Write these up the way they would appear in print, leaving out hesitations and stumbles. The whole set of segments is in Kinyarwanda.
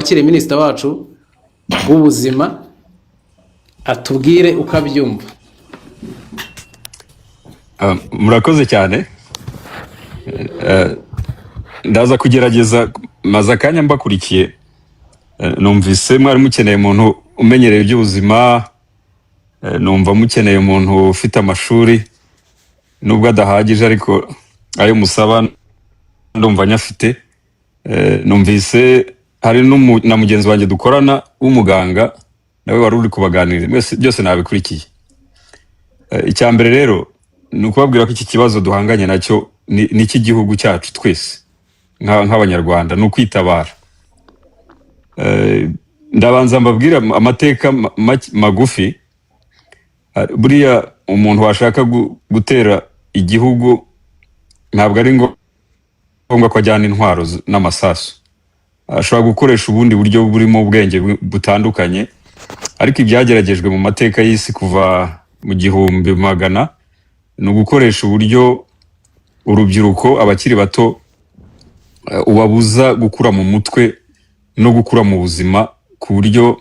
twakire minisita wacu w'ubuzima atubwire uko abyumva. Murakoze cyane. Ndaza kugerageza maze akanya mbakurikiye. Numvise mwari mukeneye umuntu umenyereye iby'ubuzima, numva mukeneye umuntu ufite amashuri nubwo adahagije ariko ayo musaba ndumva nyafite. Numvise hari na mugenzi wanjye dukorana w'umuganga nawe wari uri kubaganirira, byose nabikurikiye. Icyambere rero ni ukubabwira ko iki kibazo duhanganye nacyo ni cy'igihugu cyacu twese nk'abanyarwanda, ni ukwitabara. Ndabanza mbabwira amateka magufi. Buriya umuntu washaka gutera igihugu ntabwo ari ngombwa ko ajyana intwaro n'amasasu, ashobora gukoresha ubundi buryo burimo ubwenge butandukanye, ariko ibyageragejwe mu mateka y'isi kuva mu 1000 ni ugukoresha uburyo urubyiruko, abakiri bato, ubabuza gukura mu mutwe no gukura mu buzima ku buryo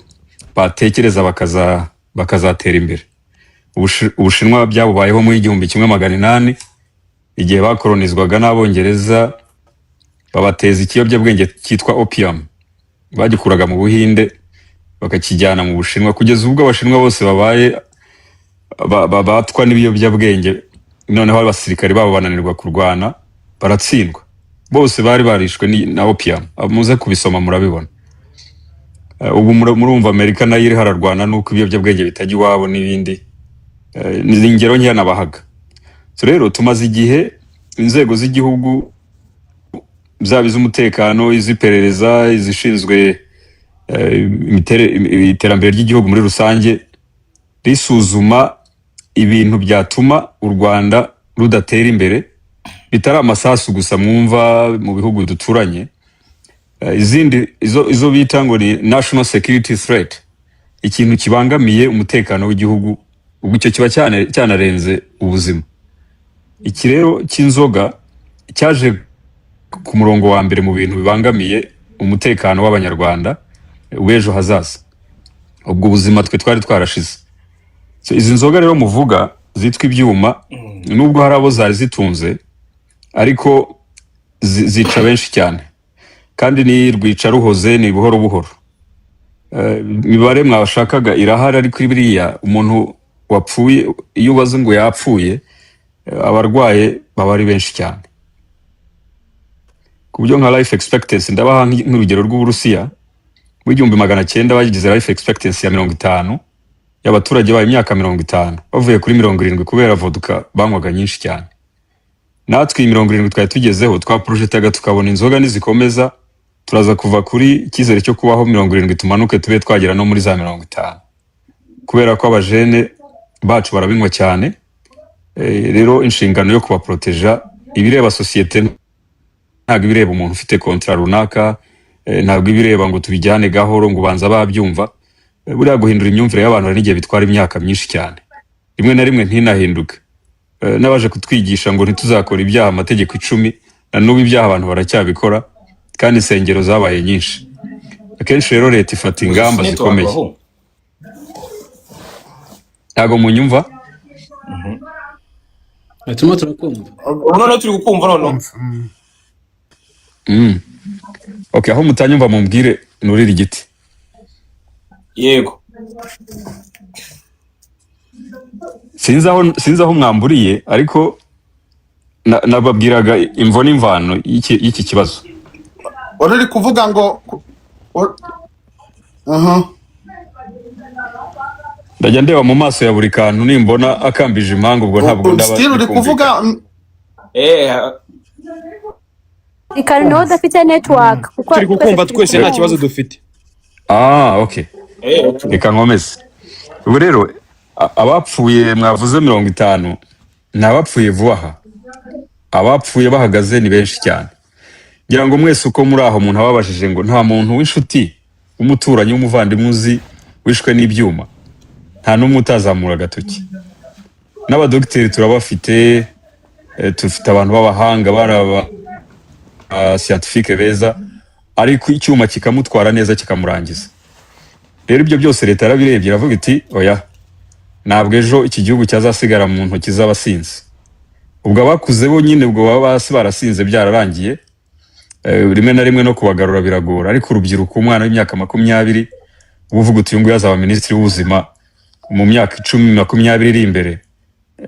batekereza bakazatera imbere. Ubushinwa byabubayeho mu 1800 igihe bakolonizwaga n'Abongereza, babateza ikiyobyabwenge cyitwa opium, bagikuraga mu Buhinde bakakijyana mu Bushinwa, kugeza ubwo Abashinwa bose babaye batwa n'ibiyobyabwenge. Noneho abasirikare babo bananirwa kurwana, baratsindwa. Bose bari barishwe na opium. Muze kubisoma murabibona. Ubu murumva Amerika nayo iri hararwana nuko ibiyobyabwenge bitajya iwabo n'ibindi. Ni ingero nke nabahaga. So rero tumaze igihe inzego z'igihugu zaba iz'umutekano, iz'iperereza, izishinzwe iterambere ry'igihugu muri rusange, risuzuma ibintu byatuma u Rwanda rudatera imbere, bitari amasasu gusa mwumva mu bihugu duturanye. Izindi izo bita ngo ni national security threat, ikintu kibangamiye umutekano w'igihugu, ubwo icyo kiba cyanarenze ubuzima. Iki rero cy'inzoga cyaje ku murongo wa mbere mu bintu bibangamiye umutekano w'Abanyarwanda w'ejo hazaza, ubwo ubuzima twe twari twarashize. So izi nzoga rero muvuga zitwa ibyuma, nubwo hari abo zari zitunze, ariko zica benshi cyane, kandi ni rwica ruhoze, ni buhoro buhoro. Imibare mwashakaga irahari, ariko biriya umuntu wapfuye, iyo ubaze ngo yapfuye, abarwaye baba ari benshi cyane. Ku buryo nka life expectancy, ndabaha nk'urugero rw'Uburusiya, mu 1900 bagize life expectancy ya 50, y'abaturage bayo imyaka 50, bavuye kuri 70 kubera vodka banywaga nyinshi cyane. Natwe 70 twari tugezeho, twaprojectaga tukabona inzoga nizikomeza turaza kuva kuri ikizere cyo kubaho 70 tumanuke tube twagera no muri za 50, kubera ko abajene bacu barabinywa cyane. Rero inshingano yo kubaproteja ibireba societe, ntabwo ibireba umuntu ufite kontra runaka, ntabwo ibireba ngo tubijyane gahoro ngo banza babyumva. Buriya guhindura imyumvire y'abantu ari n'igihe bitwara imyaka myinshi cyane, rimwe na rimwe ntinahinduke. Nabaje kutwigisha ngo ntituzakora ibyaha amategeko 10, na n'ubu ibyaha abantu baracyabikora, kandi insengero zabaye nyinshi. Akenshi rero leta ifata ingamba zikomeye. Ntago munyumva? Turimo turakumva. None turi gukumva none. Okay, aho mutanyumva mumbwire nurira igiti. Yego. Sinzi aho mwamburiye, ariko nababwiraga imvo n'imvano y'iki kibazo. Uri kuvuga ngo ndajya ndeba mu maso ya buri kantu, nimbona akambije impangu ubwo ntabwo ndaba. Still uri kuvuga ikari no dafite network kuko turi gukumva twese nta kibazo dufite. Okay. Reka nkomeze. Ubu rero abapfuye mwavuze 50, nabapfuye vuba. Abapfuye bahagaze ni benshi cyane. Ngira ngo mwese uko muri aho umuntu ababashije ngo nta muntu w'inshuti, umuturanyi, w'umuvandimwe uzi wishwe n'ibyuma, nta n'umwe utazamura agatoki. N'abadokiteri turabafite, tufite abantu b'abahanga, baraba scientifique beza, ariko icyuma kikamutwara neza kikamurangiza. Rero ibyo byose leta yarabirebye iravuga iti oya, ntabwo ejo iki gihugu cyazasigara mu ntoki z'abasinzi. Ubwo abakuze bo nyine ubwo baba basi barasinze byararangiye, rimwe na rimwe no kubagarura biragora, ariko urubyiruko, umwana w'imyaka 20 uvuga uti ngo yazaba minisitiri w'ubuzima mu myaka 10-20 iri imbere,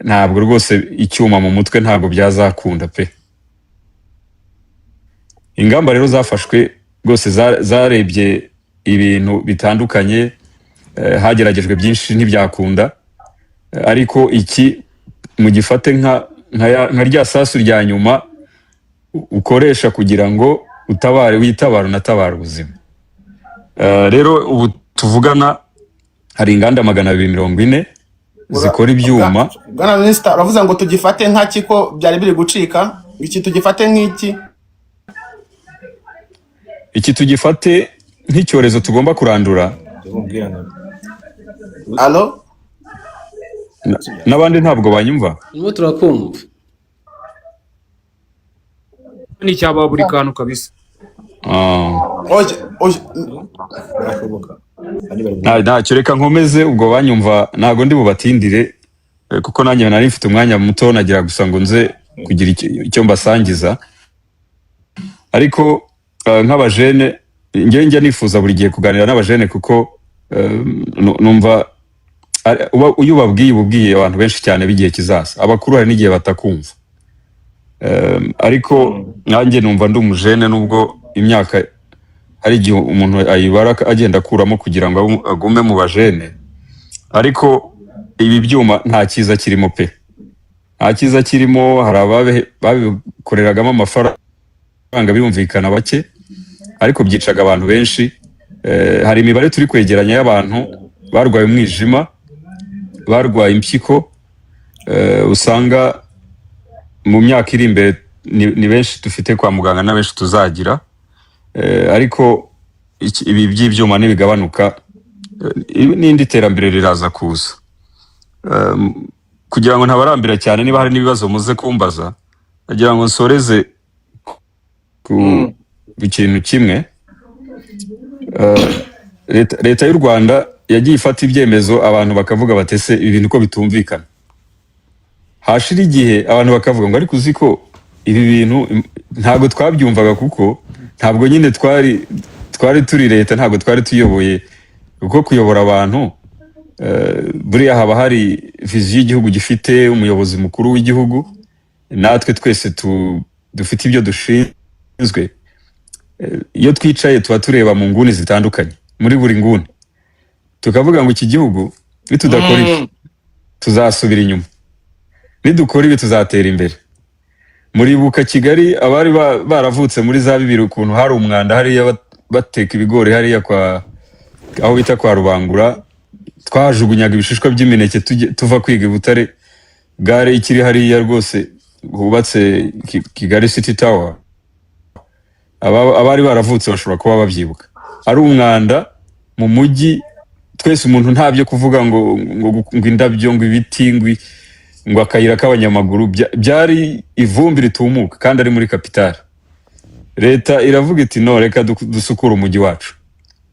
ntabwo rwose icyuma mu mutwe ntabwo byazakunda pe. Ingamba rero zafashwe rwose zarebye ibintu bitandukanye, hageragejwe byinshi ntibyakunda, ariko iki mu gifate nka rya sasu rya nyuma ukoresha kugira ngo witabare unatabare ubuzima. Rero ubu tuvugana hari inganda 240 zikora ibyuma. Bwana Minister, uravuze ngo tugifate nk'aki ko byari biri gucika? Iki tugifate nk'iki? Iki tugifate nk'icyorezo tugomba kurandura. Allo? N'abandi ntabwo banyumva. Nimo turakumva. Ni cyaba buri kantu kabisa. Ntacyo, reka nkomeze ubwo banyumva, ntago ndi bubatindire kuko nanjye nari mfite umwanya muto, nagira gusa ngo nze kugira icyo mbasangiza. Ariko nk'abajene njye nifuza buri gihe kuganira n'abajene kuko numva uyu babwiye abantu benshi cyane bigihe kizaza. Abakuru hari n'igihe batakumva, ariko nanjye numva ndi umujene nubwo imyaka hari igihe umuntu ayibara agenda akuramo kugira ngo agume mu bajene, ariko ibi byuma nta cyiza kirimo pe, nta cyiza kirimo. Hari ababikoreragamo amafaranga biyumvikana bake, ariko byicaga abantu benshi. Hari imibare turi kwegeranya y'abantu barwaye umwijima, barwaye impyiko, usanga mu myaka iri imbere ni benshi dufite kwa muganga na benshi tuzagira, ariko ibi by'ibyuma nibigabanuka n'indi terambere riraza kuza. Kugira ngo ntabarambira cyane, niba hari n'ibibazo muze kumbaza, nagira ngo nsoreze ku ikintu kimwe. Leta y'u Rwanda yagiye ifata ibyemezo, abantu bakavuga batese ibintu ko bitumvikana. Hashira igihe abantu bakavuga ngo ariko uziko ibi bintu ntabwo twabyumvaga, kuko ntabwo nyine twari turi leta, ntabwo twari tuyoboye. Kuko kuyobora abantu buriya haba hari viziyo y'igihugu gifite, umuyobozi mukuru w'igihugu, natwe twese dufite ibyo dushinzwe. Iyo twicaye tuba tureba mu nguni zitandukanye, muri buri nguni tukavuga ngo iki gihugu nitudakora ibi tuzasubira inyuma, nidukora ibi tuzatera imbere. Muribuka Kigali, abari baravutse muri za 2000 ukuntu hari umwanda hariya bateka ibigori hariya aho bita kwa Rubangura, twajugunyaga ibishishwa by'imineke tuva kwiga i Butare. Gare ikiri hariya rwose hubatse Kigali City Tower, abari baravutse bashobora kuba babyibuka. Ari umwanda mu mujyi, twese umuntu ntabyo kuvuga ngo indabyo, ngo ibiti, ngo akayira k'abanyamaguru, byari ivumbi ritumuka, kandi ari muri kapitali. Leta iravuga iti no, reka dusukura umujyi wacu,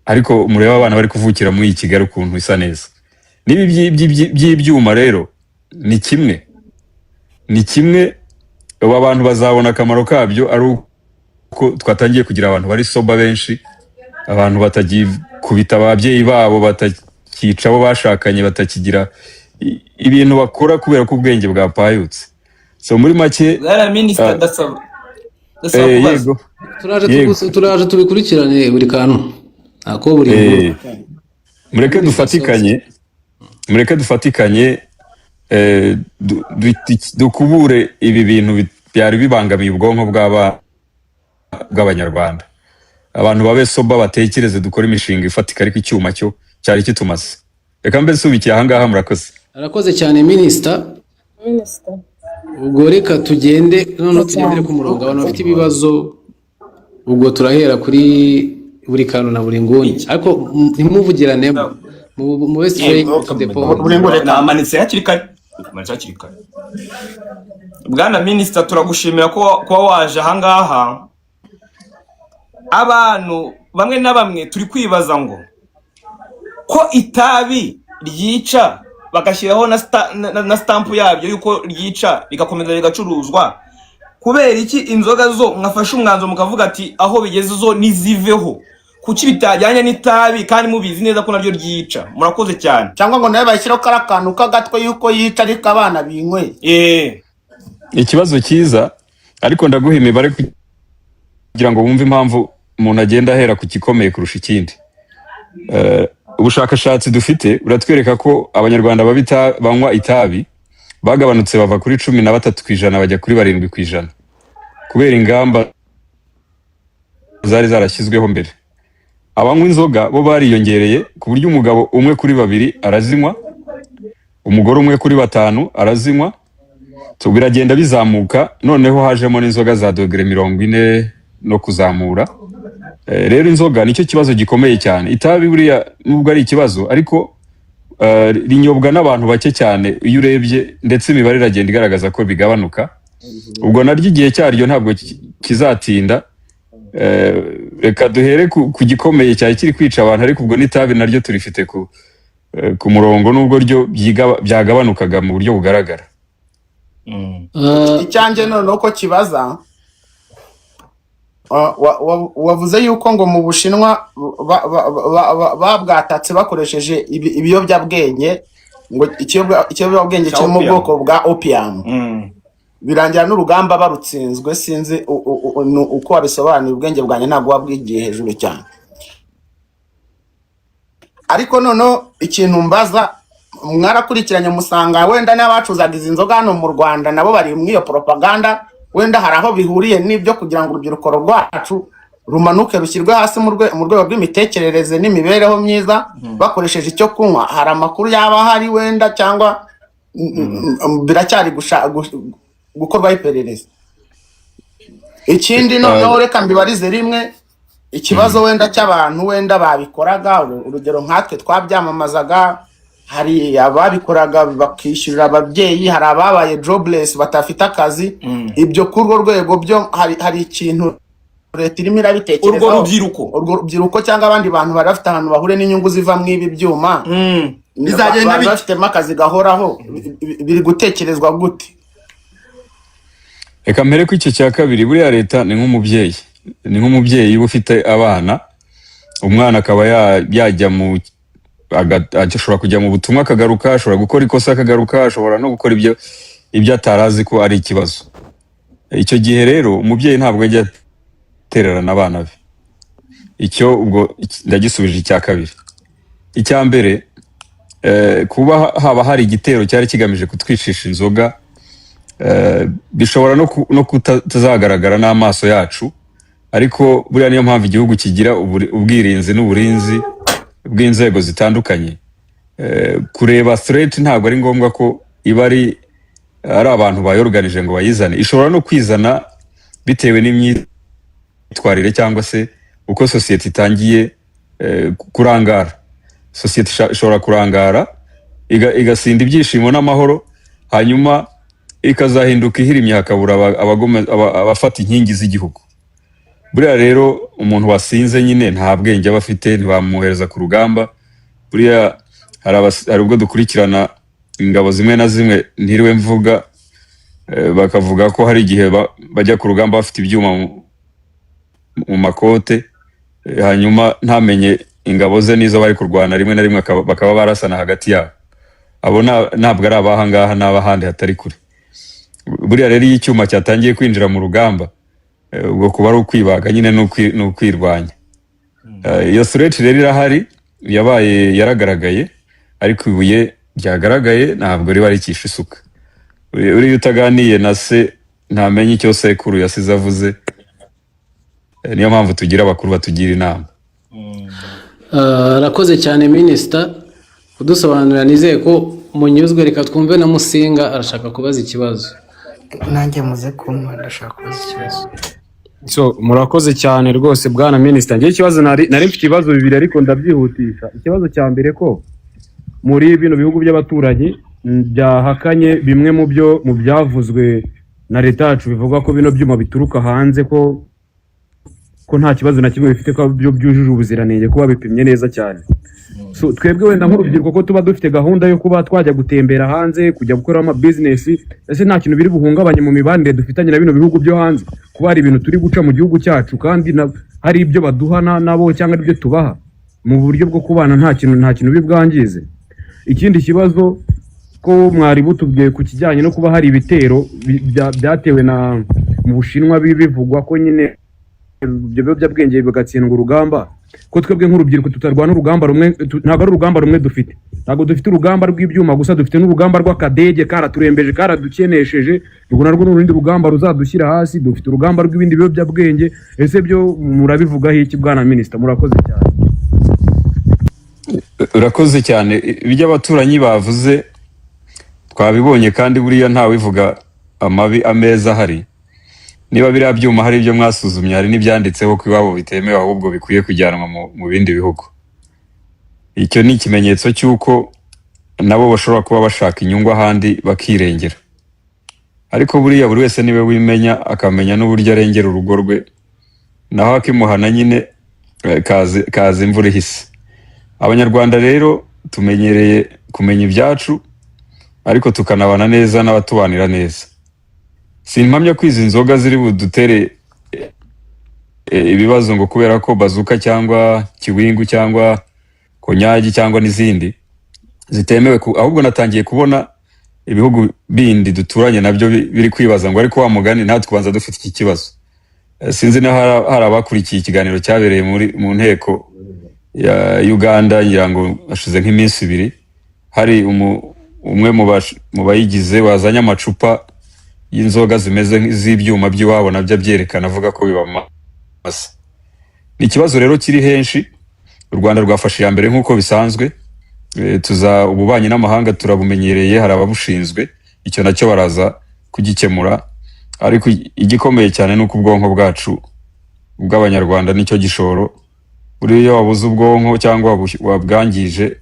ariko mureba abana bari kuvukira muri iyi Kigali ukuntu isa neza. Nibi by'ibyuma rero ni kimwe abantu bazabona akamaro kabyo, ari uko twatangiye kugira abantu bari soba benshi, abantu batagikubita ababyeyi babo, batakica abo bashakanye, batakigira ibintu bakora kubera ko ubwenge bwapayutse. So muri make Minister dasaba yego, turaje tubikurikirane buri kantu ako buri mureke dufatikanye dukubure ibi bintu byari bibangamiye ubwonko bw'abanyarwanda. Abantu babe soba, batekereze, dukora imishinga ifatika, ariko icyuma cyo cyari kitumaze. Reka mbe subikiye ahangaha, murakoze. Arakoze cyane Minister. Ubwo reka tugende none tugendere ku murongo, abantu bafite ibibazo ubwo turahera kuri buri kantu na buri nguni, ariko ntimuvugirane mu West Bay Depot. Namanitse hakiri kare. Bwana Minister, turagushimira ko waje ahangaha, abantu bamwe na bamwe turi kwibaza ngo ko itabi ryica bagashyiraho na stampu yabyo yuko ryica rigakomeza rigacuruzwa, kubera iki inzoga zo mwafashe umwanzo mukavuga ati aho bigeze zo niziveho, kuki bitajyanye n'itabi kandi mubizi neza ko naryo ryica? Murakoze cyane. Cyangwa ngo nawe bashyiraho karakantu k'agatwe yuko yica ariko abana binyweye. Ikibazo cyiza, ariko ndaguha imibare kugira ngo wumve impamvu umuntu agenda ahera ku gikomeye kurusha ikindi. Ubushakashatsi dufite buratwereka ko abanyarwanda banywa itabi bagabanutse bava kuri 13% bajya kuri 7% kubera ingamba zari zarashyizweho mbere. Abanywa inzoga bo bariyongereye ku buryo umugabo umwe kuri 2 arazinywa, umugore umwe kuri 5 arazinywa, biragenda bizamuka, noneho hajemo n'inzoga za dogere 40 no kuzamura. Rero inzoga nicyo kibazo gikomeye cyane. Itabi buriya nubwo ari ikibazo, ariko rinyobwa n'abantu bake cyane iyo urebye, ndetse imibare iragenda igaragaza ko bigabanuka. Ubwo naryo igihe cyaryo ntabwo kizatinda. Reka duhere ku gikomeye cyane kiri kwica abantu, ariko ubwo n'itabi naryo turifite ku murongo, nubwo ryo byagabanukaga mu buryo bugaragara. Icyanjye noneho ko kibaza, wavuze yuko ngo mu Bushinwa babwatatse bakoresheje ibiyobyabwenge, ngo ikiyobyabwenge kiri mu bwoko bwa opium. Birangira n'urugamba barutsinzwe. Sinzi uko wabisobanura, ubwenge bwanjye ntabwo wabwigiye hejuru cyane. Ariko noneho ikintu mbaza, mwarakurikiranye musanga wenda n'abacuzaga izi nzoga hano mu Rwanda nabo bari mu iyo propaganda, wenda hari aho bihuriye n'ibyo kugira ngo urubyiruko rwacu rumanuke rushyirwe hasi mu rwego rw'imitekerereze n'imibereho myiza bakoresheje icyo kunywa. Hari amakuru yaba hari wenda, cyangwa biracyari gukorwaho iperereza? Ikindi noneho reka mbibarize rimwe ikibazo wenda cy'abantu wenda babikoraga, urugero nkatwe twabyamamazaga, hari ababikoraga bakishyurira ababyeyi, hari ababaye jobless batafite akazi. Ibyo kurwo rwego byo hari ikintu leta irimo irabitekerezaho, urwo rubyiruko cyangwa abandi bantu bari bafite ahantu bahure n'inyungu ziva mu ibi byuma, bizagenda bafitemo akazi gahoraho, biri gutekerezwa gute? Reka mbere ko icyo cya kabiri, buriya leta ni nk'umubyeyi uba ufite abana, umwana akaba yajya ashobora kujya mu butumwa akagaruka, ashobora gukora ikosa akagaruka, ashobora no gukora ibyo atarazi ko ari ikibazo. Icyo gihe rero umubyeyi ntabwo ajya atererana abana be. Icyo ubwo ndagisubije icya kabiri. Icya mbere, kuba haba hari igitero cyari kigamije kutwicisha inzoga, bishobora no kutazagaragara n'amaso yacu, ariko buriya niyo mpamvu igihugu kigira ubwirinzi n'uburinzi bw'inzego zitandukanye. Kureba threat ntabwo ari ngombwa ko iba ari abantu bayorganije ngo bayizane. Ishobora no kwizana bitewe n'imyitwarire cyangwa se uko sosiyete itangiye kurangara. Sosiyete ishobora kurangara igasinda ibyishimo n'amahoro, hanyuma ikazahinduka ihirimye, hakabura abafata inkingi z'igihugu. Buriya rero umuntu wasinze nyine nta bwenge aba afite, ntibamwohereza ku rugamba. Buriya hari ubwo dukurikirana ingabo zimwe na zimwe, ntiriwe mvuga, bakavuga ko hari igihe bajya ku rugamba bafite ibyuma mu makote, hanyuma ntamenye ingabo ze nizo bari kurwana, rimwe na rimwe bakaba barasana hagati yabo. Abo ntabwo ari abahangaha, n'abahandi hatari kure. Buriya rero iyo icyuma cyatangiye kwinjira mu rugamba, ubwo kuba ari ukwibaga nyine n'ukwirwanya. Iyo threat rero irahari, yaragaragaye, ariko ibuye ryagaragaye ntabwo riba rikisha isuka. Uriya utaganiye na se ntamenye icyo sekuru yasize avuze. Niyo mpamvu tugira abakuru batugira inama. Arakoze cyane Minisita kudusobanurira. Nizeye ko munyuzwe. Reka twumve na Musinga arashaka kubaza ikibazo. Nanjye muze kumva ndashaka kubaza ikibazo. Murakoze cyane rwose bwana Minisita. Ngiye ikibazo nari mfite ibibazo bibiri ariko ndabyihutisha. Ikibazo cya mbere, ko muri bino bihugu by'abaturanyi byahakanye bimwe mu byavuzwe na leta yacu, bivuga ko bino byuma bituruka hanze, ko ko nta kibazo na kimwe bifite, ko byo byujuje ubuziranenge, kuba bipimye neza cyane. So twebwe wenda nk'urubyiruko ko tuba dufite gahunda yo kuba twajya gutembera hanze, kujya gukora ama business, ese nta kintu biri buhungabanye mu mibanire dufitanye na bino bihugu byo hanze, kuba hari ibintu turi guca mu gihugu cyacu kandi hari ibyo baduha nabo cyangwa ibyo tubaha mu buryo bwo kubana, nta kintu bibwangize. Ikindi kibazo ko mwari butubwiye ku kijyanye no kuba hari ibitero byatewe mu Bushinwa bivugwa ko nyine ibyo biyobyabwenge bigatsindwa urugamba, ko twebwe nk'urubyiruko tutarwana urugamba rumwe, ntabwo ari urugamba rumwe dufite, ntabwo dufite urugamba rw'ibyuma gusa, dufite n'urugamba rw'akadege karaturembeje karadukenesheje, ubwo narwo n'urundi rugamba ruzadushyira hasi, dufite urugamba rw'ibindi biyobyabwenge. Ese byo murabivugaho iki bwana minisita? Murakoze cyane. Urakoze cyane. Ibyo abaturanyi bavuze twabibonye, kandi buriya ntawivuga amabi ameza ahari. Niba biriya byuma hari ibyo mwasuzumye, hari n'ibyanditseho ko iwabo bitemewe, ahubwo bikwiye kujyanwa mu bindi bihugu. Icyo ni ikimenyetso cy'uko nabo bashobora kuba bashaka inyungu ahandi bakirengera. Ariko buriya buri wese niwe wimenya, akamenya n'uburyo arengera urugo rwe, naho akimuhana nyine kaza imvura ihise. Abanyarwanda rero tumenyereye kumenya ibyacu, ariko tukanabana neza n'abatubanira neza. Simpamya ko izi nzoga ziri budutere ibibazo ngo kubera ko bazuka cyangwa kiwingu cyangwa konyagi cyangwa n'izindi zitemewe, ahubwo natangiye kubona ibihugu bindi duturanye nabyo biri kwibaza ngo ariko wa mugani natwe kubanza dufite iki kibazo. Sinzi na hari abakurikiye ikiganiro cyabereye mu nteko ya Uganda, ngirango ashize nk'iminsi 2, hari umwe mu bayigize wazanye amacupa y'inzoga zimeze nk'izibyuma by'iwabo, nabyo byerekana avuga ko bibamasa. Ni ikibazo rero kiri henshi. U Rwanda rwafashe ya mbere nk'uko bisanzwe, ububanyi n'amahanga turabumenyereye, hari ababushinzwe, icyo nacyo baraza kugikemura. Ariko igikomeye cyane nuko ubwonko bwacu bw'abanyarwanda nicyo gishoro. Buriya wabuze ubwonko cyangwa wabwangije,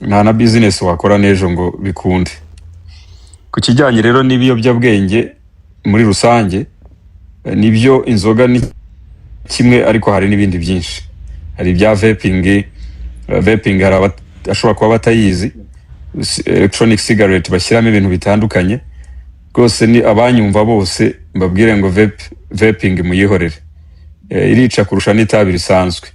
nta na business wakora n'ejo ngo bikunde. Ku kijyanye rero n'ibiyobyabwenge muri rusange, nibyo inzoga ni kimwe, ariko hari n'ibindi byinshi. Hari ibya vaping hari ashobora kuba batayizi, electronic cigarette bashyiramo ibintu bitandukanye. Rwose ni abanyumva bose mbabwire ngo vaping muyihorere, irica kurusha n'itabi risanzwe.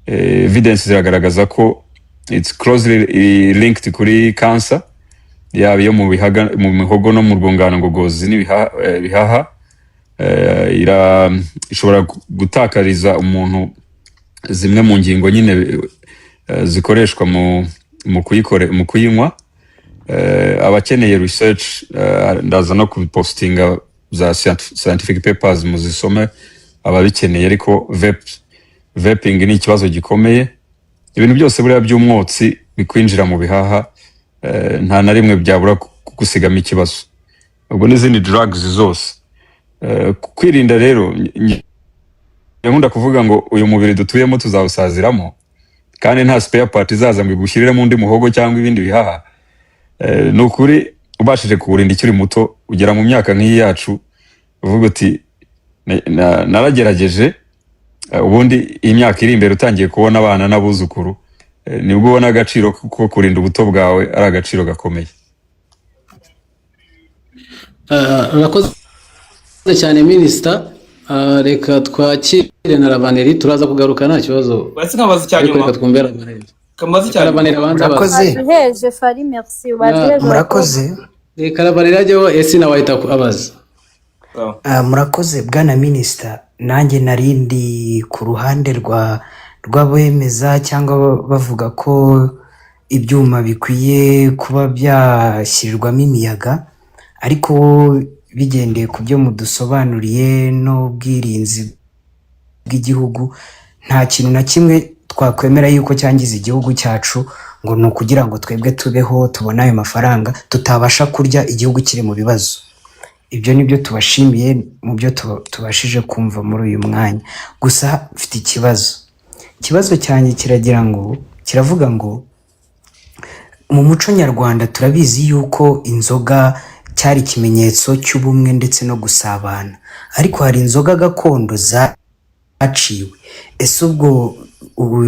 Evidence ziragaragaza ko it's closely linked kuri cancer, yaba iyo mu mihogo no mu rwungano ngogozi n'ibihaha. Ishobora gutakariza umuntu zimwe mu ngingo nyine zikoreshwa mu kuyinywa. Abakeneye research ndaza no kupostinga za scientific papers muzisome ababikeneye. Ariko vaping ni ikibazo gikomeye. Ibintu byose buriya by'umwotsi bikwinjira mu bihaha, nta na rimwe byabura gusigama ikibazo. Ubwo n'izindi drugs zose. Kwirinda rero, nkunda kuvuga ngo uyu mubiri dutuyemo tuzawusaziramo, kandi nta spare part izaza ngo igushyirire undi muhogo cyangwa ibindi bihaha. Ni ukuri ubashije kuwurinda ikiri muto, ugera mu myaka nk'iyi yacu uvuga uti naragerageje, ubundi imyaka iri imbere utangiye kubona abana n'abuzukuru, nibwo ubona agaciro ko kurinda ubuto bwawe ari agaciro gakomeye. Urakoze cyane minisita. Reka twakire na Rabaneri, turaza kugaruka nta kibazo. Basi nkabaza cyanyuma. Reka twumve Rabaneri. Kamaze cyane. Rabaneri abanza Murakoze. Heje Fari, merci. Murakoze. Reka Rabaneri ajyeho, ese nawe ahita abaza. Murakoze bwana minisita. Nanjye narindi ku ruhande rw'abemeza cyangwa bavuga ko ibyuma bikwiye kuba byashyirirwamo imiyaga, ariko bigendeye ku byo mudusobanuriye n'ubwirinzi bw'igihugu, nta kintu na kimwe twakwemera yuko cyangiza igihugu cyacu ngo ni ukugira ngo twebwe tubeho tubone ayo mafaranga, tutabasha kurya igihugu kiri mu bibazo. Ibyo nibyo tubashimiye mu byo tubashije kumva muri uyu mwanya. Gusa mfite ikibazo cyanjye kiravuga ngo mu muco nyarwanda turabizi yuko inzoga cyari ikimenyetso cy'ubumwe ndetse no gusabana, ariko hari inzoga gakondo zaciwe. Ese ubwo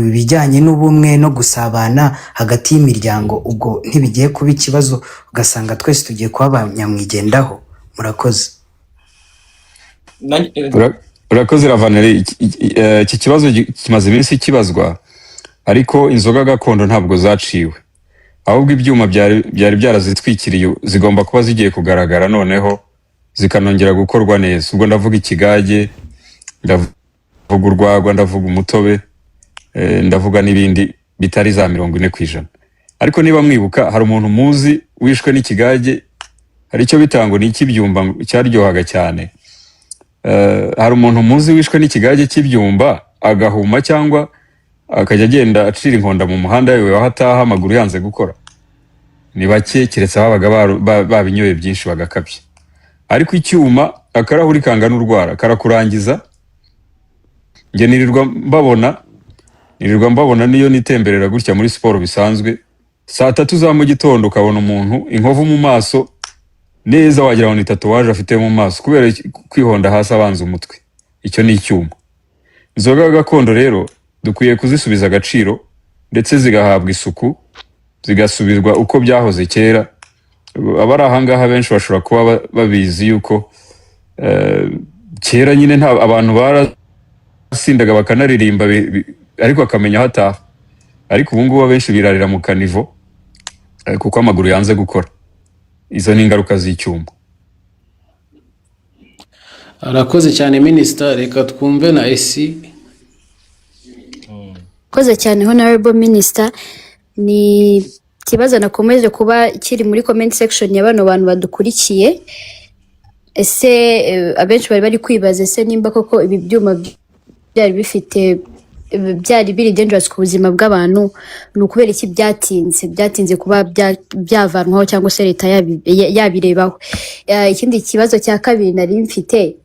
ibijyanye n'ubumwe no gusabana hagati y'imiryango ubwo ntibigiye kuba ikibazo ugasanga twese tugiye kuba abanyamwigendaho? Murakoze. Urakoze Ravaneri. Iki kibazo kimaze iminsi kibazwa, ariko inzoga gakondo ntabwo zaciwe, ahubwo ibyuma byari byarazitwikiriye zigomba kuba zigiye kugaragara noneho zikanongera gukorwa neza. Ubwo ndavuga ikigage, ndavuga urwagwa, ndavuga umutobe, ndavuga n'ibindi bitari za 40%. Ariko niba mwibuka, hari umuntu muzi wishwe n'ikigage, hari icyo bitango ni ikibyumba cyaryohaga cyane. Hari umuntu muzi wishwe n'ikigage cy'ibyumba agahuma cyangwa akajya agenda acira inkonda mu muhanda yewe wahataha amaguru yanze gukora? Ni bake, keretse ababaga babinyoye byinshi bagakabye. Ariko icyuma akarahuri kangana urwara karakurangiza. Nge nirirwa mbabona niyo nitemberera gutya muri siporo bisanzwe, saa 3 za mu gitondo ukabona umuntu inkovu mu maso neza wagira ngo ni tatuwaje afite mu maso kubera kwihonda hasi abanza umutwe. Icyo ni icyuma. Inzoga gakondo rero dukwiye kuzisubiza agaciro ndetse zigahabwa isuku, zigasubizwa uko byahoze kera. Abari ahangaha benshi bashobora kuba babizi yuko kera nyine nta abantu barasindaga bakanaririmba ariko akamenya hataha. Ariko ubu ngubu benshi birarira mu kanivo kuko amaguru yanze gukora. Izo ni ingaruka z'icyuma. Arakoze cyane Minister, reka twumve na esi. Koze cyane Honorable Minister, ni kibazo nakomeje kuba kiri muri comment section ya bano bantu badukurikiye. Ese abenshi bari kwibaza ese nimba koko ibi byuma byari biri dangerous ku buzima bw'abantu, ni ukubera iki byatinze kuba byavanwaho cyangwa se leta yabirebaho. Ikindi kibazo cya kabiri nari mfite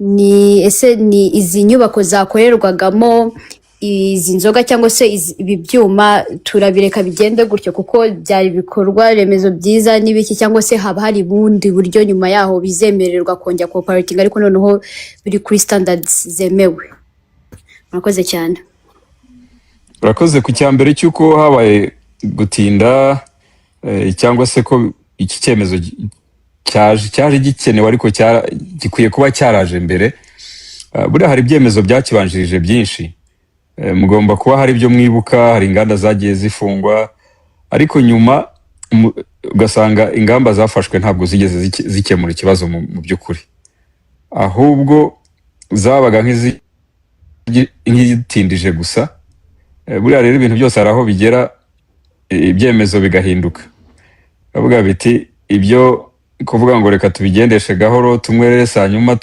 ni ese ni izi nyubako zakorerwagamo izi nzoga cyangwa se ibi byuma turabireka bigende gutyo kuko byari bikorwa remezo byiza n'ibiki, cyangwa se haba hari bundi buryo nyuma yaho bizemererwa kongera cooperating ariko noneho biri kuri standards zemewe? Murakoze cyane. Urakoze ku cyambere cyuko habaye gutinda cyangwa se ko iki cyemezo cyaje gikenewe ariko gikwiye kuba cyaraje mbere. Buriya hari ibyemezo byakibanjirije byinshi. Mugomba kuba hari ibyo mwibuka, hari inganda zagiye zifungwa, ariko nyuma ugasanga ingamba zafashwe ntabwo zigeze zikemura ikibazo mu by'ukuri, ahubwo zabaga nk'izitindije gusa. Buriya rero ibintu byose hari aho bigera ibyemezo bigahinduka, bavuga biti ibyo kuvuga ngo reka tubigendeshe gahoro tumwerere hanyuma